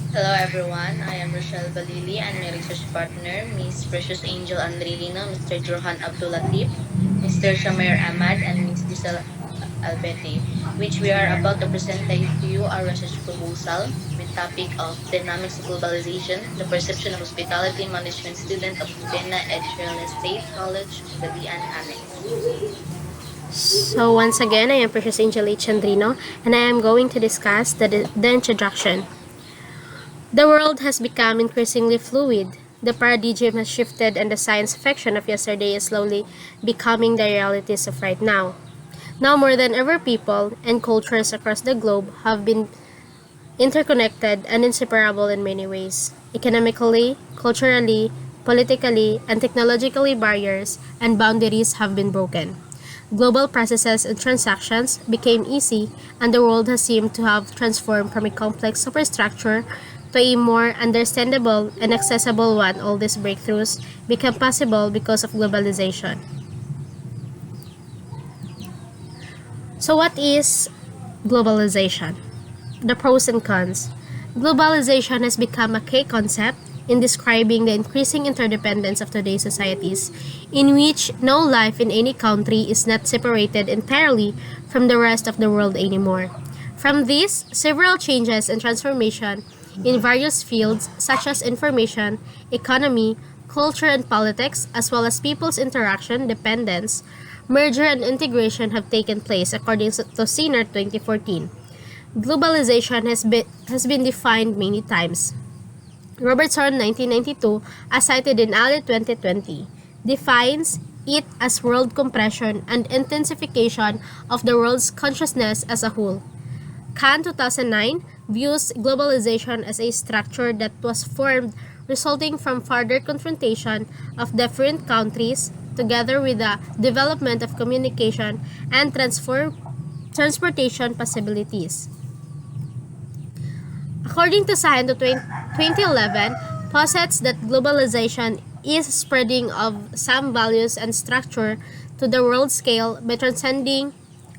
Hello everyone, I am Rochelle Balili and my research partner, Ms. Precious Angel Andrino, Mr. Johan Abdulatif, Mr. Shamer Ahmad, and Ms. Giselle Albete, which we are about to present to you our research proposal with topic of Dynamics of Globalization, the Perception of Hospitality Management Student of Pena Edge Real Estate College, Pagadian Annex. So once again, I am Precious Angel H. Chandrino, and I am going to discuss the introduction. The world has become increasingly fluid. The paradigm has shifted and the science fiction of yesterday is slowly becoming the realities of right now. Now more than ever, people and cultures across the globe have been interconnected and inseparable in many ways. Economically, culturally, politically, and technologically, barriers and boundaries have been broken. Global processes and transactions became easy, and the world has seemed to have transformed from a complex superstructure to a more understandable and accessible one. All these breakthroughs became possible because of globalization. So, what is globalization? The pros and cons. Globalization has become a key concept in describing the increasing interdependence of today's societies, in which no life in any country is not separated entirely from the rest of the world anymore. From this, several changes and transformation in various fields such as information, economy, culture and politics, as well as people's interaction, dependence, merger and integration have taken place according to CINER 2014. Globalization has been defined many times. Robertson 1992, as cited in Ali 2020, defines it as world compression and intensification of the world's consciousness as a whole. Khan 2009 views globalization as a structure that was formed resulting from further confrontation of different countries together with the development of communication and transportation possibilities. According to Science 2011, posits that globalization is spreading of some values and structure to the world scale by transcending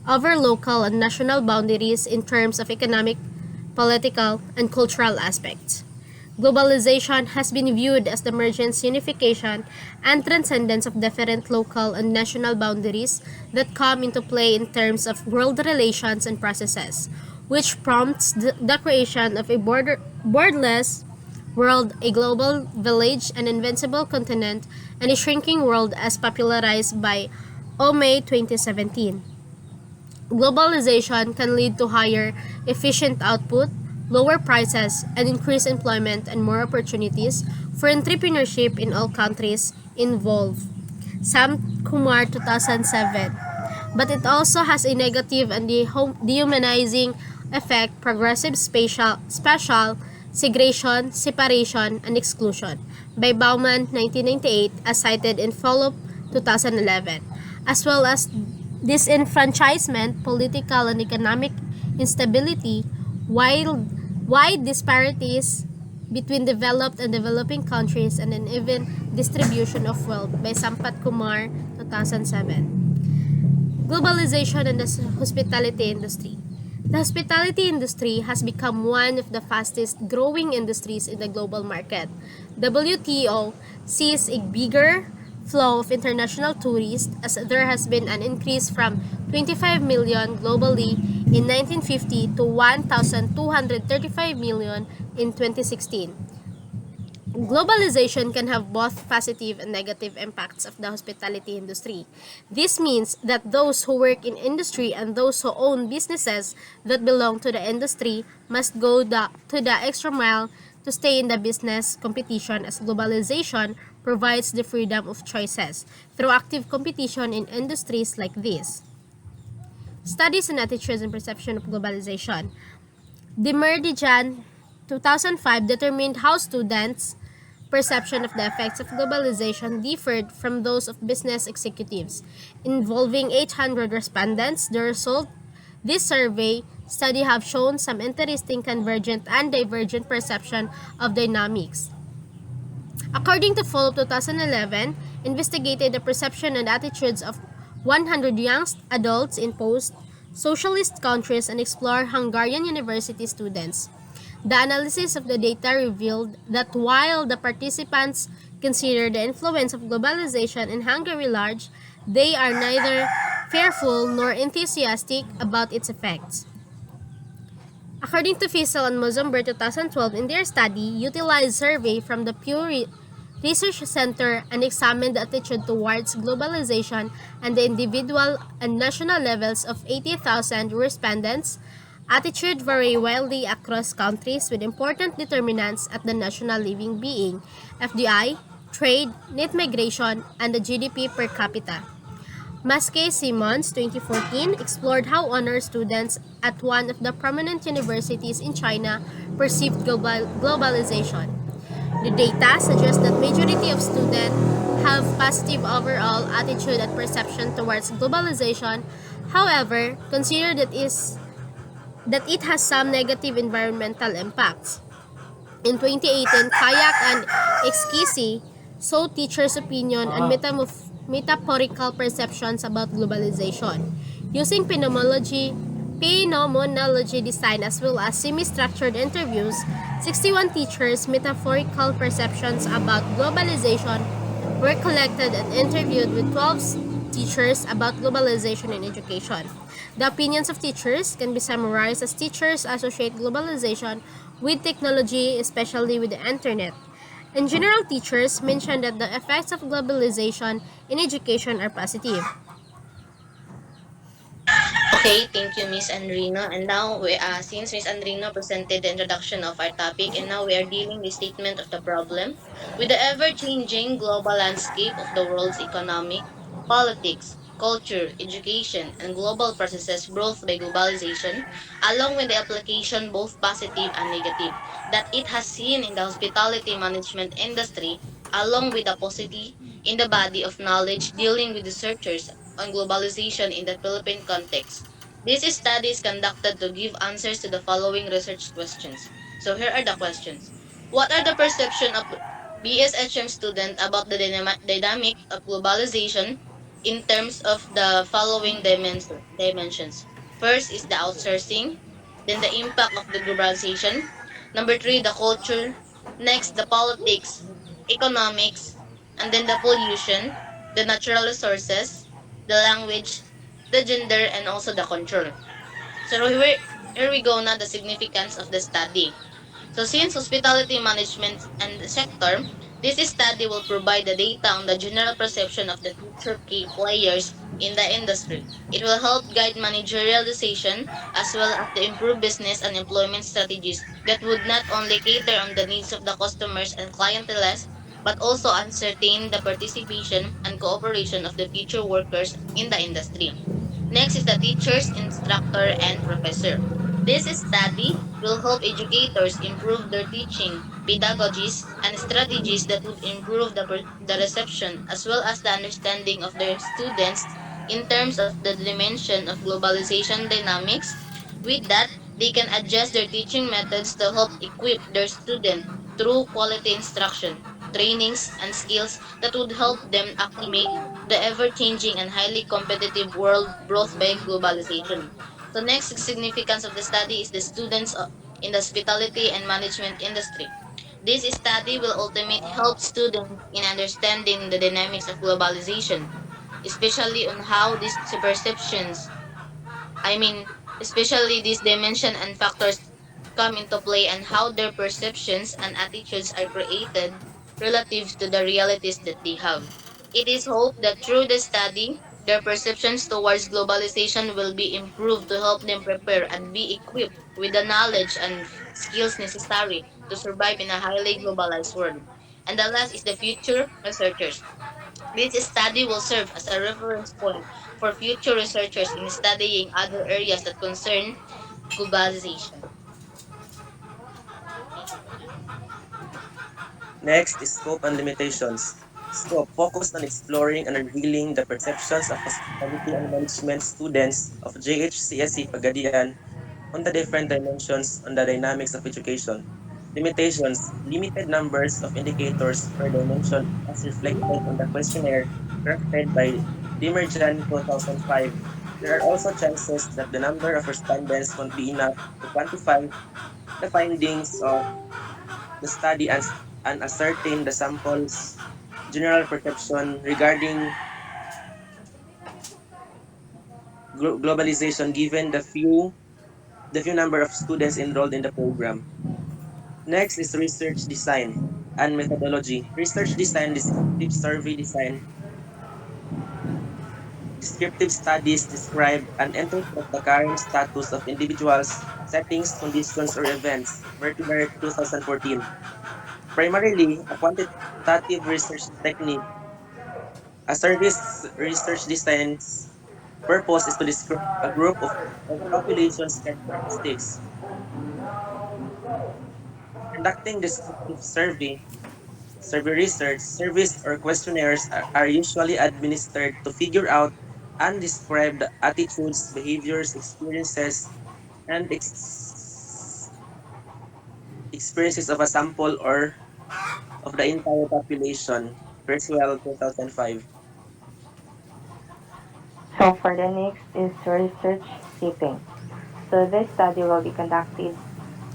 over local and national boundaries in terms of economic, political, and cultural aspects. Globalization has been viewed as the emergence, unification, and transcendence of different local and national boundaries that come into play in terms of world relations and processes, which prompts the creation of a borderless world, a global village, an invincible continent, and a shrinking world as popularized by May 2017. Globalization can lead to higher efficient output, lower prices, and increased employment and more opportunities for entrepreneurship in all countries involved. Sam Kumar 2007. But it also has a negative and dehumanizing effect, progressive spatial segregation, separation, and exclusion by Bauman 1998 as cited in Follow 2011, as well as disenfranchisement, political and economic instability, wide disparities between developed and developing countries, and an uneven distribution of wealth by Sampat Kumar 2007. Globalization and the hospitality industry. The hospitality industry has become one of the fastest growing industries in the global market. WTO sees a bigger flow of international tourists as there has been an increase from 25 million globally in 1950 to 1,235 million in 2016. Globalization can have both positive and negative impacts of the hospitality industry. This means that those who work in industry and those who own businesses that belong to the industry must go to the extra mile to stay in the business competition, as globalization provides the freedom of choices through active competition in industries like this. Studies and attitudes and perception of globalization. Demerdijan 2005 determined how students' perception of the effects of globalization differed from those of business executives. Involving 800 respondents, the result this survey study have shown some interesting convergent and divergent perception of dynamics. According to Follow 2011, investigated the perception and attitudes of 100 young adults in post-socialist countries and explored Hungarian university students. The analysis of the data revealed that while the participants consider the influence of globalization in Hungary large, they are neither fearful nor enthusiastic about its effects. According to Fiesel and Mozumber 2012, in their study, utilized survey from the Research Center and examined the attitude towards globalization and the individual and national levels of 80,000 respondents. Attitude vary wildly across countries with important determinants at the national living being, FDI, trade, net migration, and the GDP per capita. Maskey Simons, 2014, explored how honor students at one of the prominent universities in China perceived globalization. The data suggests that majority of students have positive overall attitude and perception towards globalization. However, consider that it has some negative environmental impacts. In 2018, Kayak and Exkisi sought teachers' opinion on metaphorical perceptions about globalization. Using phenomenology design as well as semi-structured interviews, 61 teachers' metaphorical perceptions about globalization were collected and interviewed with 12 teachers about globalization in education. The opinions of teachers can be summarized as teachers associate globalization with technology, especially with the internet. In general, teachers mention that the effects of globalization in education are positive. Okay, thank you, Miss Andrino. And now, since Miss Andrino presented the introduction of our topic, and now we are dealing with statement of the problem. With the ever-changing global landscape of the world's economic, politics, culture, education, and global processes brought by globalization, along with the application both positive and negative, that it has seen in the hospitality management industry, along with the positivity in the body of knowledge dealing with researchers on globalization in the Philippine context. This study is conducted to give answers to the following research questions. So here are the questions. What are the perception of BSHM student about the dynamic of globalization in terms of the following dimensions? First is the outsourcing, then the impact of the globalization. Number three, the culture. Next, the politics, economics, and then the pollution, the natural resources, the language, the gender, and also the control. So here we go now the significance of the study. So since hospitality management and the sector, this study will provide the data on the general perception of the future key players in the industry. It will help guide managerial decision as well as to improve business and employment strategies that would not only cater on the needs of the customers and clienteles, but also ascertain the participation and cooperation of the future workers in the industry. Next is the teachers, instructor, and professor. This study will help educators improve their teaching, pedagogies, and strategies that would improve the reception as well as the understanding of their students in terms of the dimension of globalization dynamics. With that, they can adjust their teaching methods to help equip their student through quality instruction, trainings, and skills that would help them acclimate the ever-changing and highly competitive world brought by globalization. So next significance of the study is the students in the hospitality and management industry. This study will ultimately help students in understanding the dynamics of globalization, especially on how these perceptions I mean, especially these dimension and factors come into play and how their perceptions and attitudes are created relative to the realities that they have. It is hoped that through the study, their perceptions towards globalization will be improved to help them prepare and be equipped with the knowledge and skills necessary to survive in a highly globalized world. And the last is the future researchers. This study will serve as a reference point for future researchers in studying other areas that concern globalization. Next is scope and limitations. Scope focused on exploring and revealing the perceptions of hospitality and management students of JH-CSC Pagadian on the different dimensions on the dynamics of education. Limitations: limited numbers of indicators per dimension as reflected on the questionnaire crafted by Dimerjan 2005. There are also chances that the number of respondents won't be enough to quantify the findings of the study and ascertain the sample's general perception regarding globalization given the few number of students enrolled in the program. Next is research design and methodology. Research design, descriptive survey design, descriptive studies describe and interpret the current status of individuals, settings, conditions, or events. Vertimer 2014. Primarily, a quantitative research technique, a service research design's purpose is to describe a group of population's characteristics. Conducting descriptive survey research, surveys or questionnaires are usually administered to figure out and describe the attitudes, behaviors, experiences, and experiences of a sample or of the entire population. Creswell, 2005. So for the next is research setting. So this study will be conducted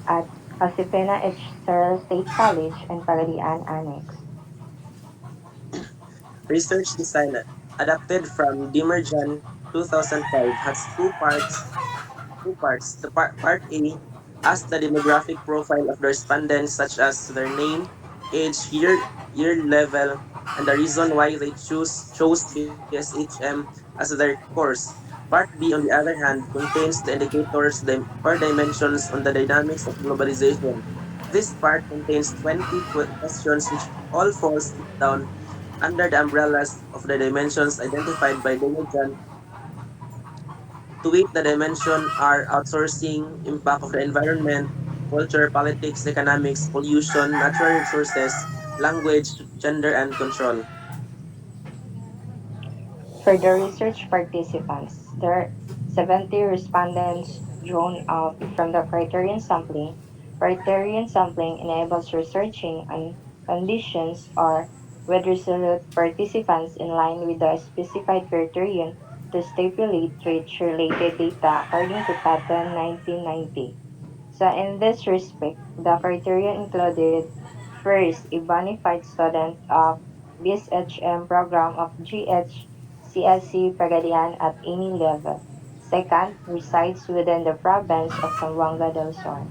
at Josefina H. Searle State College and Pagadian Annex. Research design adapted from Dimerjan 2005 has two parts. Part A asks the demographic profile of the respondents such as their name, age, year level, and the reason why they chose BSHM as their course. Part B, on the other hand, contains the indicators or dimensions on the dynamics of globalization. This part contains 20 questions which all falls down under the umbrellas of the dimensions identified by Dimerjan. To it, the dimension are outsourcing, impact of the environment, culture, politics, economics, pollution, natural resources, language, gender, and control. For the research participants, there are 70 respondents drawn out from the criterion sampling. Criterion sampling enables researching on conditions or with resolute participants in line with the specified criterion to stipulate related data according to patent 1990. So in this respect, the criteria included first, a bona fide student of BSHM program of GH-CSC Pagadian at any level. Second, resides within the province of Zamboanga del Sur.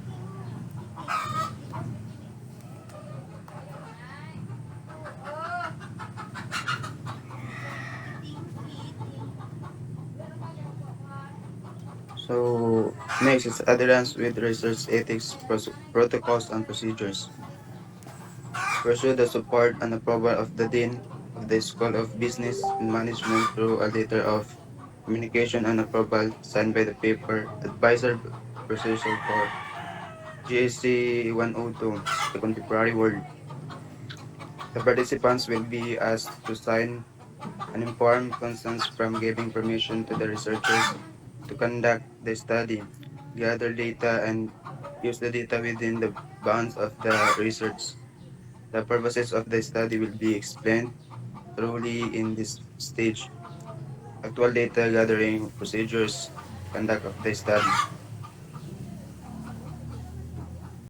So next is adherence with research ethics protocols and procedures. Pursue the support and approval of the Dean of the School of Business and Management through a letter of communication and approval signed by the paper advisor procedure for GAC 102, the contemporary world. The participants will be asked to sign an informed consent from giving permission to the researchers to conduct the study, gather data, and use the data within the bounds of the research. The purposes of the study will be explained thoroughly in this stage. Actual data gathering procedures, conduct of the study.